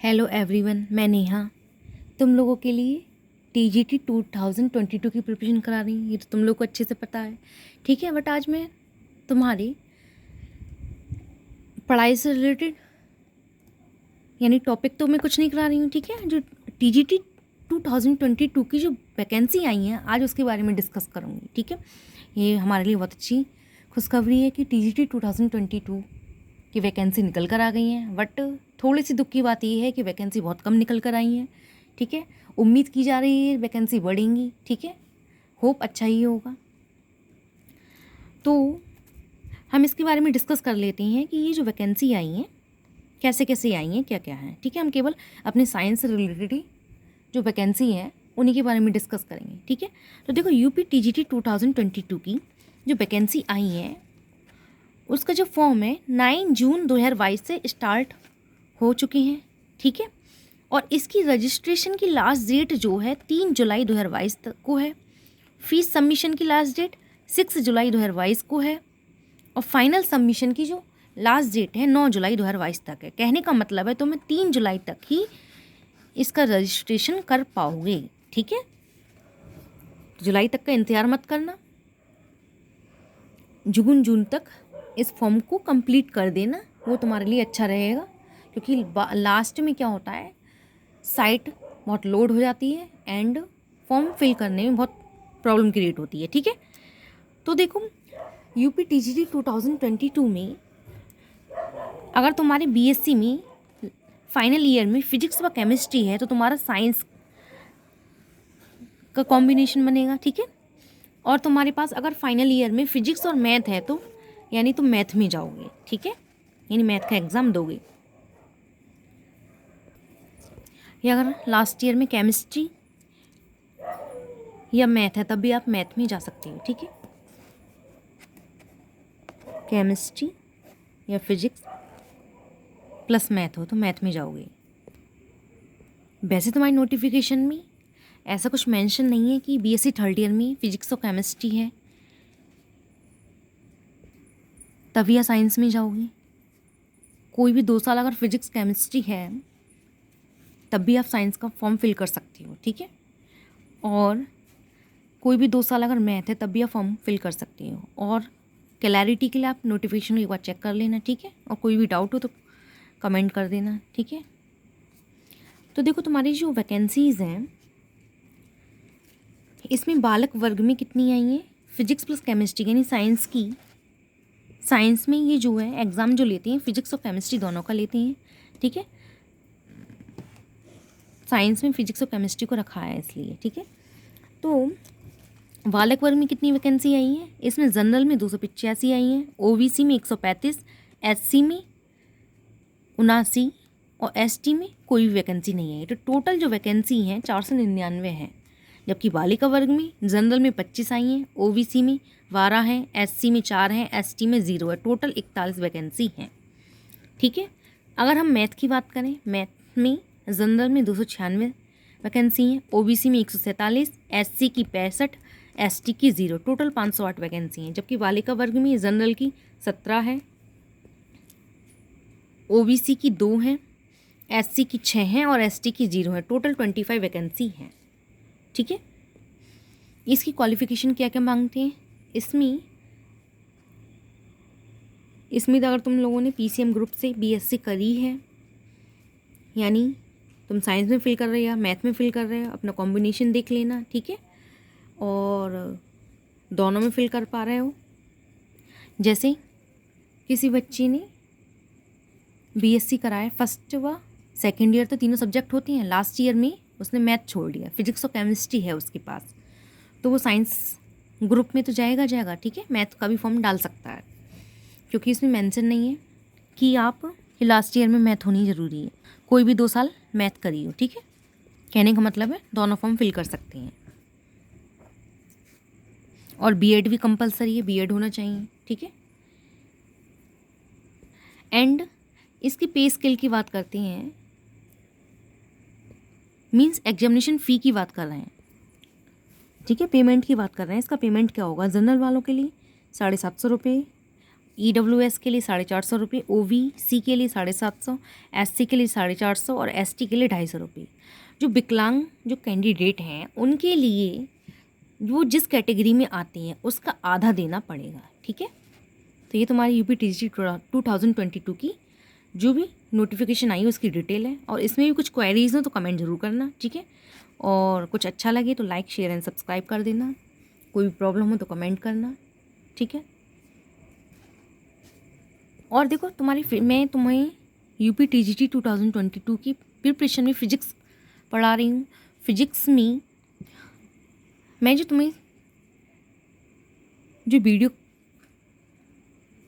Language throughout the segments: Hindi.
हेलो एवरीवन, मैं नेहा तुम लोगों के लिए टीजीटी 2022 की प्रिपरेशन करा रही हूँ। ये तो तुम लोग को अच्छे से पता है, ठीक है। बट आज मैं तुम्हारी पढ़ाई से रिलेटेड यानी टॉपिक तो मैं कुछ नहीं करा रही हूँ, ठीक है। जो टीजीटी 2022 की जो वैकेंसी आई हैं आज उसके बारे में डिस्कस करूँगी, ठीक है। ये हमारे लिए बहुत अच्छी खुशखबरी है कि टीजीटी 2022 की वैकेंसी निकल कर आ गई हैं। बट थोड़ी सी दुख की बात ये है कि वैकेंसी बहुत कम निकल कर आई हैं, ठीक है। उम्मीद की जा रही है वैकेंसी बढ़ेंगी, ठीक है। होप अच्छा ही होगा। तो हम इसके बारे में डिस्कस कर लेते हैं कि ये जो वैकेंसी आई हैं कैसे कैसे आई हैं, क्या क्या हैं, ठीक है। हम केवल अपने साइंस से रिलेटेड ही जो वैकेंसी है उन्हीं के बारे में डिस्कस करेंगे, ठीक है। तो देखो यूपी टीजीटी 2022 की जो वैकेंसी आई है उसका जो फॉर्म है 9 जून 2022 से स्टार्ट हो चुके हैं, ठीक है। और इसकी रजिस्ट्रेशन की लास्ट डेट जो है 3 जुलाई 2022 तक को है। फीस सबमिशन की लास्ट डेट 6 जुलाई 2022 को है। और फाइनल सबमिशन की जो लास्ट डेट है 9 जुलाई 2022 तक है। कहने का मतलब है तुम्हें 3 जुलाई तक ही इसका रजिस्ट्रेशन कर पाओगे, ठीक है। जुलाई तक का इंतज़ार मत करना, जून तक इस फॉर्म को कंप्लीट कर देना, वो तुम्हारे लिए अच्छा रहेगा। क्योंकि लास्ट में क्या होता है, साइट बहुत लोड हो जाती है एंड फॉर्म फिल करने में बहुत प्रॉब्लम क्रिएट होती है, ठीक है। तो देखो यूपी टीजीटी 2022 में अगर तुम्हारे बीएससी में फाइनल ईयर में फिजिक्स व केमिस्ट्री है तो तुम्हारा साइंस का कॉम्बिनेशन बनेगा, ठीक है। और तुम्हारे पास अगर फाइनल ईयर में फिजिक्स और मैथ है तो यानी तुम मैथ में जाओगे, ठीक है, यानी मैथ का एग्ज़ाम दोगे। या अगर लास्ट ईयर में केमिस्ट्री या मैथ है तब भी आप मैथ में जा सकते हो, ठीक है। केमिस्ट्री या फिजिक्स प्लस मैथ हो तो मैथ में जाओगे। वैसे तुम्हारी नोटिफिकेशन में ऐसा कुछ मेंशन नहीं है कि बीएससी थर्ड ईयर में फिजिक्स और केमिस्ट्री है तभी या साइंस में जाओगे। कोई भी 2 साल अगर फिजिक्स केमिस्ट्री है तब भी आप साइंस का फॉर्म फिल कर सकते हो, ठीक है। और कोई भी 2 साल अगर मैथ है तब भी आप फॉर्म फिल कर सकते हो। और क्लैरिटी के लिए आप नोटिफिकेशन एक बार चेक कर लेना, ठीक है। और कोई भी डाउट हो तो कमेंट कर देना, ठीक है। तो देखो तुम्हारी जो वैकेंसीज़ हैं इसमें बालक वर्ग में कितनी आई हैं, फिजिक्स प्लस केमिस्ट्री यानी साइंस की। साइंस में ये जो है एग्ज़ाम जो लेते हैं फिजिक्स और केमिस्ट्री दोनों का लेते हैं, ठीक है। साइंस में फिजिक्स और केमिस्ट्री को रखा है इसलिए, ठीक है। तो बालक वर्ग में कितनी वैकेंसी आई है, इसमें जनरल में 285 आई हैं, ओबीसी में 135, एससी में 79 और एसटी में कोई भी वैकेंसी नहीं है। तो टोटल जो वैकेंसी हैं 499 हैं। जबकि बालिका वर्ग में जनरल में 25 आई हैं, ओबीसी में 12 हैं, एससी में 4 हैं, एसटी में 0 है। टोटल 41 वैकेंसी हैं, ठीक है। अगर हम मैथ की बात करें, मैथ में जनरल में 296 वैकेंसी हैं, ओबीसी में 147, एससी की 65, एसटी की 0। टोटल 508 वैकेंसी हैं। जबकि बालिका वर्ग में जनरल की 17 है, ओबीसी की 2 हैं, एससी की 6 हैं और एसटी की 0 है। टोटल 25 वैकेंसी हैं, ठीक है। इसकी क्वालिफ़िकेशन क्या क्या मांगते हैं, इसमें तो अगर तुम लोगों ने पीसीएम ग्रुप से बीएससी करी है यानी तुम साइंस में फिल कर रहे हो या मैथ में फिल कर रहे हो, अपना कॉम्बिनेशन देख लेना, ठीक है। और दोनों में फिल कर पा रहे हो। जैसे किसी बच्चे ने बीएससी कराया फर्स्ट व सेकेंड ईयर तो तीनों सब्जेक्ट होते हैं, लास्ट ईयर में उसने मैथ छोड़ दिया, फिजिक्स और केमिस्ट्री है उसके पास, तो वो साइंस ग्रुप में तो जाएगा, ठीक है। मैथ का भी फॉर्म डाल सकता है क्योंकि इसमें मेंशन नहीं है कि आप लास्ट ईयर में मैथ होनी ज़रूरी है। कोई भी 2 साल मैथ करी हो, ठीक है। कहने का मतलब है दोनों फॉर्म फिल कर सकते हैं। और बीएड भी कंपलसरी है, बीएड होना चाहिए, ठीक है। एंड इसकी पे स्केल की बात करते हैं, मींस एग्जामिनेशन फ़ी की बात कर रहे हैं, ठीक है। पेमेंट की बात कर रहे हैं। इसका पेमेंट क्या होगा, जनरल वालों के लिए 750 रुपये, EWS के लिए 450 रुपये, OBC के लिए 750, SC के लिए 450 और ST के लिए 250 रुपये। जो विकलांग जो कैंडिडेट हैं उनके लिए वो जिस कैटेगरी में आते हैं उसका आधा देना पड़ेगा, ठीक है। तो ये तुम्हारी UPTGT 2022 की जो भी नोटिफिकेशन आई है उसकी डिटेल है, और इसमें भी कुछ क्वेरीज हो तो कमेंट ज़रूर करना, ठीक है। और कुछ अच्छा लगे तो लाइक शेयर एंड सब्सक्राइब कर देना, कोई भी प्रॉब्लम हो तो कमेंट करना, ठीक है। और देखो मैं तुम्हें UPTGT 2022 की प्रिपरेशन में फ़िज़िक्स पढ़ा रही हूँ। फिज़िक्स में मैं जो तुम्हें जो वीडियो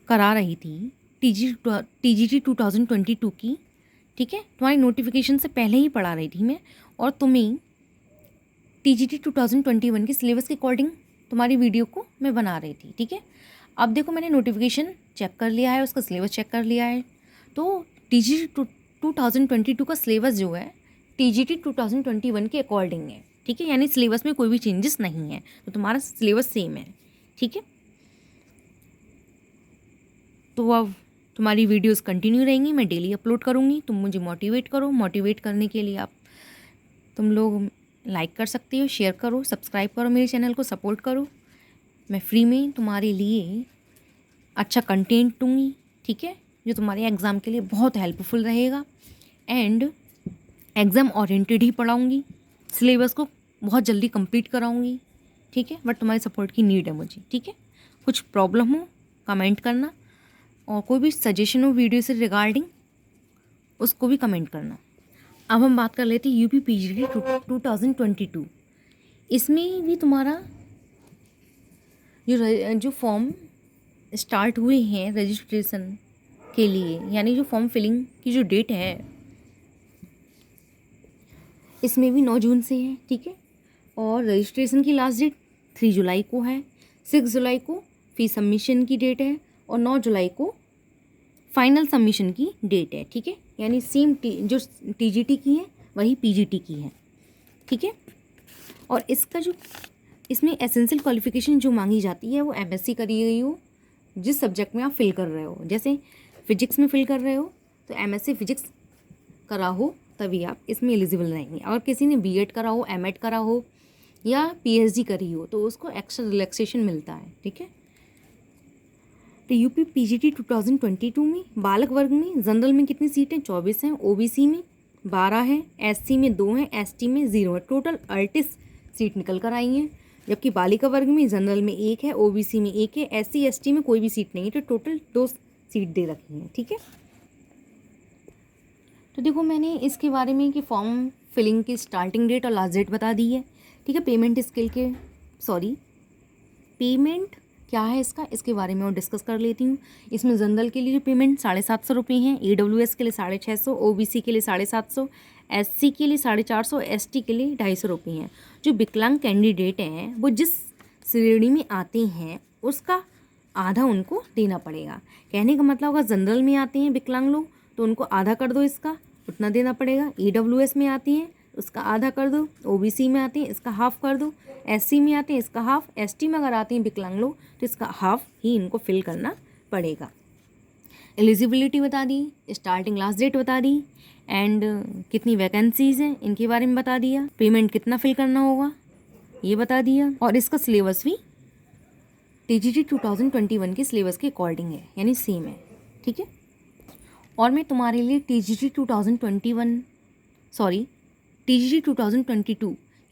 करा रही थी TGT 2022 की, ठीक है, तुम्हारी नोटिफिकेशन से पहले ही पढ़ा रही थी मैं, और तुम्हें TGT 2021 के सिलेबस के अकॉर्डिंग तुम्हारी वीडियो को मैं बना रही थी, ठीक है। अब देखो मैंने नोटिफिकेशन चेक कर लिया है, उसका सिलेबस चेक कर लिया है, तो TGT 2022 का सिलेबस जो है TGT 2021 के अकॉर्डिंग है, ठीक है, यानी सिलेबस में कोई भी चेंजेस नहीं है, तो तुम्हारा सिलेबस सेम है, ठीक है। तो अब तुम्हारी वीडियोस कंटिन्यू रहेंगी, मैं डेली अपलोड करूँगी, तुम मुझे मोटिवेट करो। मोटिवेट करने के लिए तुम लोग लाइक कर सकते हो, शेयर करो, सब्सक्राइब करो, मेरे चैनल को सपोर्ट करो। मैं फ्री में तुम्हारे लिए अच्छा कंटेंट दूँगी, ठीक है, जो तुम्हारे एग्ज़ाम के लिए बहुत हेल्पफुल रहेगा, एंड एग्ज़ाम ओरिएंटेड ही पढ़ाऊँगी, सिलेबस को बहुत जल्दी कंप्लीट कराऊँगी, ठीक है। बट तुम्हारी सपोर्ट की नीड है मुझे, ठीक है। कुछ प्रॉब्लम हो कमेंट करना, और कोई भी सजेशन हो वीडियो से रिगार्डिंग उसको भी कमेंट करना। अब हम बात कर लेते हैं UPPGT 2022। इसमें भी तुम्हारा जो फॉर्म स्टार्ट हुए हैं रजिस्ट्रेशन के लिए, यानी जो फॉर्म फिलिंग की जो डेट है इसमें भी 9 जून से है, ठीक है। और रजिस्ट्रेशन की लास्ट डेट 3 जुलाई को है, 6 जुलाई को फीस सबमिशन की डेट है, और 9 जुलाई को फाइनल सबमिशन की डेट है, ठीक है। यानी सेम जो TGT की है वही PGT की है, ठीक है। और इसका जो इसमें एसेंशियल क्वालिफिकेशन जो मांगी जाती है वो MSc करी गई हो जिस सब्जेक्ट में आप फिल कर रहे हो। जैसे फिजिक्स में फिल कर रहे हो तो MSc फिजिक्स करा हो तभी आप इसमें एलिजिबल रहेंगे। अगर किसी ने B.Ed करा हो, M.Ed करा हो या PhD करी हो तो उसको एक्स्ट्रा रिलैक्सेशन मिलता है, ठीक है। तो UPPGT 2022 में बालक वर्ग में जनरल में कितनी सीटें 24 हैं, OBC में 12 हैं, SC में 2 हैं, ST में 0 है, टोटल 38 सीट निकल कर आई हैं। जबकि बालिका वर्ग में जनरल में 1 है, OBC में 1 है, SC ST में कोई भी सीट नहीं है, तो टोटल 2 सीट दे रखी हैं, ठीक है। तो देखो मैंने इसके बारे में कि फॉर्म फिलिंग की स्टार्टिंग डेट और लास्ट डेट बता दी है, ठीक है। पेमेंट क्या है इसके बारे में और डिस्कस कर लेती हूँ। इसमें जनरल के लिए जो पेमेंट 750 रुपये हैं, EWS के लिए 650, OBC के लिए 750, SC के लिए 450, ST के लिए 250 रुपये हैं। जो विकलांग कैंडिडेट हैं वो जिस श्रेणी में आते हैं उसका आधा उनको देना पड़ेगा। कहने का मतलब अगर जनरल में आते हैं विकलांग लोग तो उनको आधा कर दो, इसका उतना देना पड़ेगा। EWS में आती हैं उसका आधा कर दो, OBC में आते हैं इसका हाफ कर दो, SC में आते हैं इसका हाफ, ST में अगर आते हैं विकलांग लोग तो इसका हाफ ही इनको फिल करना पड़ेगा। एलिजिबिलिटी बता दी, स्टार्टिंग लास्ट डेट बता दी, एंड कितनी वैकेंसीज़ हैं इनके बारे में बता दिया, पेमेंट कितना फिल करना होगा ये बता दिया, और इसका सिलेबस भी TGT 2021 के सिलेबस के अकॉर्डिंग है, यानी सेम है, ठीक है। और मैं तुम्हारे लिए TGT 2022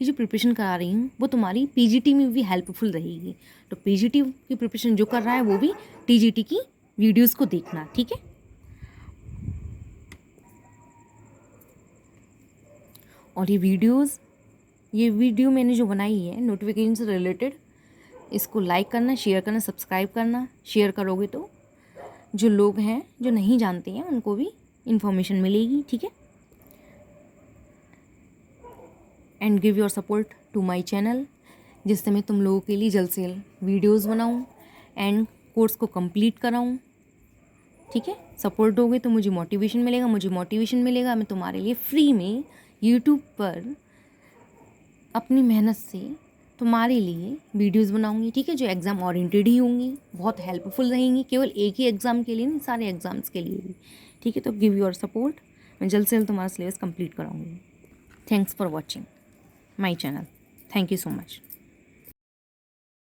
की जो प्रिपरेशन करा रही हूँ वो तुम्हारी PGT में भी हेल्पफुल रहेगी। तो PGT की प्रिपरेशन जो कर रहा है वो भी TGT की वीडियोस को देखना, ठीक है। और ये वीडियो मैंने जो बनाई है नोटिफिकेशन से रिलेटेड, इसको लाइक करना, शेयर करना, सब्सक्राइब करना। शेयर करोगे तो जो लोग हैं जो नहीं जानते हैं उनको भी इन्फॉर्मेशन मिलेगी, ठीक है। And give your support to my channel, जिससे मैं तुम लोगों के लिए जल्द से जल्द वीडियोज़ बनाऊँ एंड कोर्स को कंप्लीट कराऊँ, ठीक है। सपोर्ट दोगे तो मुझे मोटिवेशन मिलेगा, मैं तुम्हारे लिए फ्री में यूट्यूब पर अपनी मेहनत से तुम्हारे लिए वीडियोस बनाऊंगी, ठीक है, जो एग्ज़ाम ओरिएंटेड ही होंगी, बहुत हेल्पफुल रहेंगी, केवल एक ही एग्ज़ाम के लिए नहीं, सारे एग्ज़ाम्स के लिए भी, ठीक है। तो गिव योर सपोर्ट, मैं जल्द से जल्द तुम्हारा सिलेबस कंप्लीट कराऊंगी। Thanks for watching my channel, thank you so much.